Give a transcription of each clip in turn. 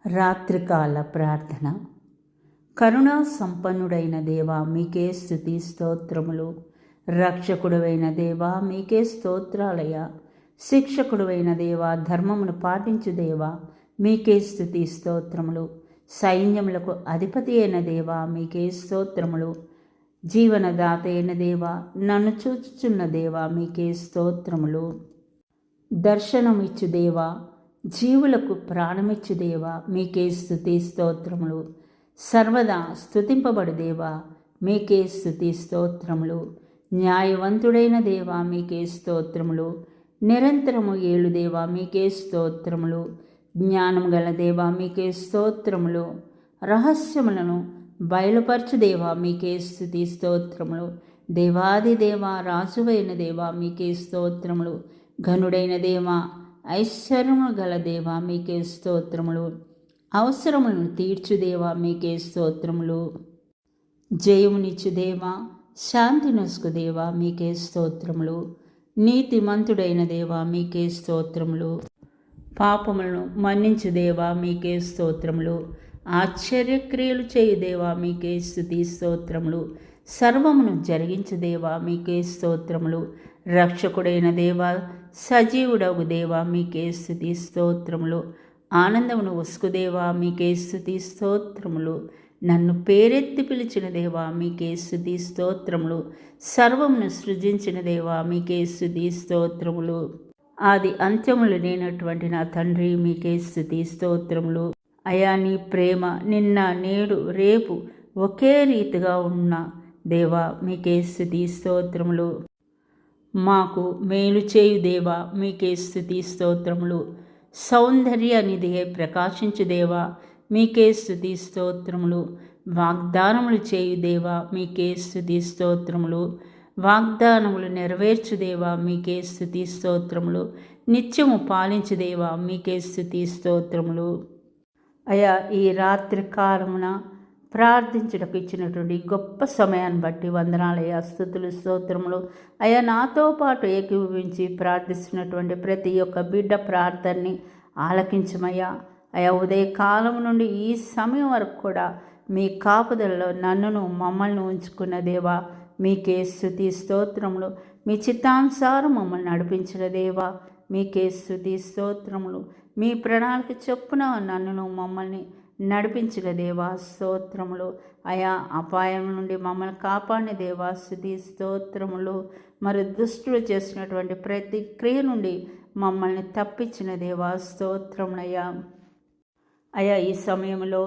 రాత్రికాల ప్రార్థన. కరుణా సంపన్నుడైన దేవా మీకే స్తుతి స్తోత్రములు. రక్షకుడైన దేవా మీకే స్తోత్రాలయ. శిక్షకుడైన దేవా, ధర్మమును పాటించు దేవా మీకే స్తుతి స్తోత్రములు. సైన్యములకు అధిపతి అయిన దేవా మీకే స్తోత్రములు. జీవనదాత అయిన దేవా, నన్ను చూచుచున్న దేవా మీకే స్తోత్రములు. దర్శనమిచ్చు దేవా, జీవులకు ప్రాణమిచ్చు దేవా మీకే స్తుతి స్తోత్రములు. సర్వదా స్తుతింపబడు దేవా మీకే స్తుతి స్తోత్రములు. న్యాయవంతుడైన దేవా మీకే స్తోత్రములు. నిరంతరము ఏలు దేవా మీకే స్తోత్రములు. జ్ఞానము గల దేవా మీకే స్తోత్రములు. రహస్యములను బయలుపరచు దేవా మీకే స్తుతి స్తోత్రములు. దేవాది దేవా, రాజువైన దేవా మీకే స్తోత్రములు. ఘనుడైన దేవా, ఐశ్వర్యము గల దేవా మీకే స్తోత్రములు. అవసరములను తీర్చు దేవా మీకే స్తోత్రములు. జయమునిచ్చు దేవా, శాంతి నొసుకు దేవా మీకే స్తోత్రములు. నీతిమంతుడైన దేవా మీకే స్తోత్రములు. పాపములను మన్నించు దేవా మీకే స్తోత్రములు. ఆశ్చర్యక్రియలు చేయు దేవా మీకే స్తుతి స్తోత్రములు. సర్వమును జరిగించు దేవా మీకే స్తోత్రములు. రక్షకుడైన దేవా, సజీవుడగు దేవా మీకే స్తుతి స్తోత్రములు. ఆనందమును ఉసుకు దేవా మీకే స్తుతి స్తోత్రములు. నన్ను పేరెత్తి పిలిచిన దేవా మీకే స్తుతి స్తోత్రములు. సర్వమును సృజించిన దేవా మీకే స్తుతి స్తోత్రములు. ఆది అంత్యములు లేనటువంటి నా తండ్రి మీకే స్తుతి స్తోత్రములు. అయా, నీ ప్రేమ నిన్న నేడు రేపు ఒకే రీతిగా ఉన్న దేవా మీకే స్తుతి స్తోత్రములు. మాకు మేలు చేయు దేవా మీకే స్తుతి స్తోత్రములు. సౌందర్య నిధియే ప్రకాశించు దేవా మీకే స్తుతి స్తోత్రములు. వాగ్దానములు చేయు దేవా మీకే స్తుతి స్తోత్రములు. వాగ్దానములు నెరవేర్చు దేవా మీకే స్తుతి స్తోత్రములు. నిత్యము పాలించు దేవా మీకే స్తుతి స్తోత్రములు. అయా, ఈ రాత్రి కాలమున ప్రార్థించుటకు ఇచ్చినటువంటి గొప్ప సమయాన్ని బట్టి వందనాలయ్యా, స్తుతులు స్తోత్రములు. అయ్యా, నాతో పాటు ఏకీభవించి ప్రార్థిస్తున్నటువంటి ప్రతి ఒక్క బిడ్డ ప్రార్థనని ఆలకించమయ్యా. అయా, ఉదయకాలం నుండి ఈ సమయం వరకు కూడా మీ కాపుదలలో నన్నును మమ్మల్ని ఉంచుకున్న దేవా మీకే స్తుతి స్తోత్రములు. మీ చిత్తానుసారం మమ్మల్ని నడిపించిన దేవా మీకే స్తుతి స్తోత్రములు. మీ ప్రణాళిక చొప్పున నన్నును మమ్మల్ని నడిపించిన దేవా స్తోత్రములు. అయా, అపాయం నుండి మమ్మల్ని కాపాడిన దేవా స్తుతి స్తోత్రములు. మరి దుష్టులు చేసినటువంటి ప్రతి క్రియ నుండి మమ్మల్ని తప్పించిన దేవా స్తోత్రములయ్యా. అయా, ఈ సమయంలో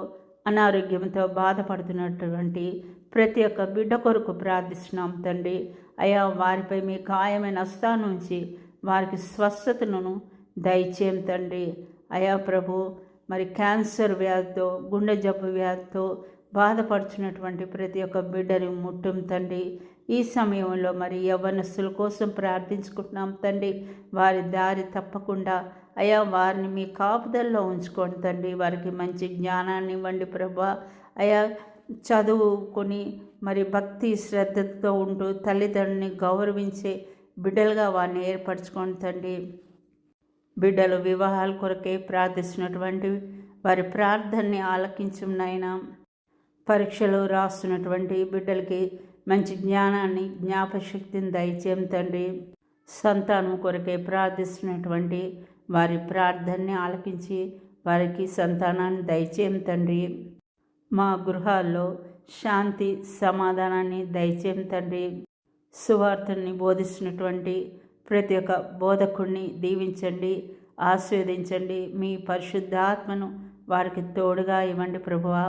అనారోగ్యంతో బాధపడుతున్నటువంటి ప్రతి ఒక్క బిడ్డ కొరకు ప్రార్థిస్తున్నాం తండ్రి. అయా, వారిపై మీ గాయమైన హస్తాన్ని ఉంచి వారికి స్వస్థతను దయచేయం తండ్రి. అయా ప్రభు, మరి క్యాన్సర్ వ్యాధితో, గుండె జబ్బు వ్యాధితో బాధపడుచున్నటువంటి ప్రతి ఒక్క బిడ్డని ముట్టుం తండ్రి. ఈ సమయంలో మరి యవ్వనస్తుల కోసం ప్రార్థించుకుంటున్నాం తండ్రి. వారి దారి తప్పకుండా అయా వారిని మీ కాపుదల్లో ఉంచుకోండి తండ్రి. వారికి మంచి జ్ఞానాన్ని ఇవ్వండి ప్రభా. అయా, చదువుకొని మరి భక్తి శ్రద్ధతో ఉంటూ తల్లిదండ్రుని గౌరవించే బిడ్డలుగా వారిని ఏర్పరచుకోండి తండ్రి. బిడ్డలు వివాహాల కొరకే ప్రార్థిస్తున్నటువంటి వారి ప్రార్థనని ఆలకించం నాయనా. పరీక్షలు రాస్తున్నటువంటి బిడ్డలకి మంచి జ్ఞానాన్ని, జ్ఞాపశక్తిని దయచేయం తండ్రి. సంతానం కొరకే ప్రార్థిస్తున్నటువంటి వారి ప్రార్థనని ఆలకించి వారికి సంతానాన్ని దయచేయం తండ్రి. మా గృహాల్లో శాంతి సమాధానాన్ని దయచేయం తండ్రి. సువార్తని బోధిస్తున్నటువంటి ప్రతి ఒక్క బోధకుడిని దీవించండి, ఆశీర్వదించండి. మీ పరిశుద్ధాత్మను వారికి తోడుగా ఇవ్వండి ప్రభువా.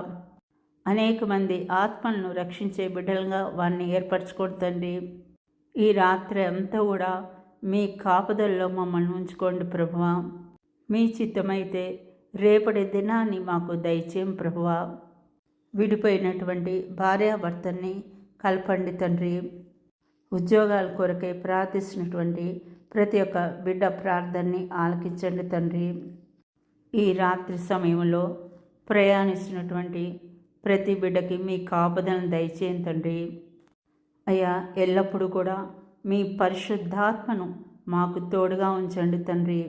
అనేక మంది ఆత్మలను రక్షించే బిడ్డలుగా వారిని ఏర్పరచుకోండి తండ్రి. ఈ రాత్రి అంతా కూడా మీ కాపుదల్లో మమ్మల్ని ఉంచుకోండి ప్రభువా. మీ చిత్తమైతే రేపటి దినాన్ని మాకు దయచేయం ప్రభువా. విడిపోయినటువంటి భార్యాభర్తల్ని కలపండి తండ్రి. ఉద్యోగాల కొరకై ప్రార్థిస్తున్నటువంటి ప్రతి ఒక్క బిడ్డ ప్రార్థనని ఆలకించండి తండ్రి. ఈ రాత్రి సమయంలో ప్రయాణిస్తున్నటువంటి ప్రతి బిడ్డకి మీ కాపుదలను దయచేయండి తండ్రి. అయ్యా, ఎల్లప్పుడూ కూడా మీ పరిశుద్ధాత్మను మాకు తోడుగా ఉంచండి తండ్రి.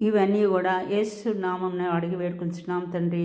ఇవన్నీ కూడా యేసు నామమున అడిగి వేడుకుంటున్నాం తండ్రి.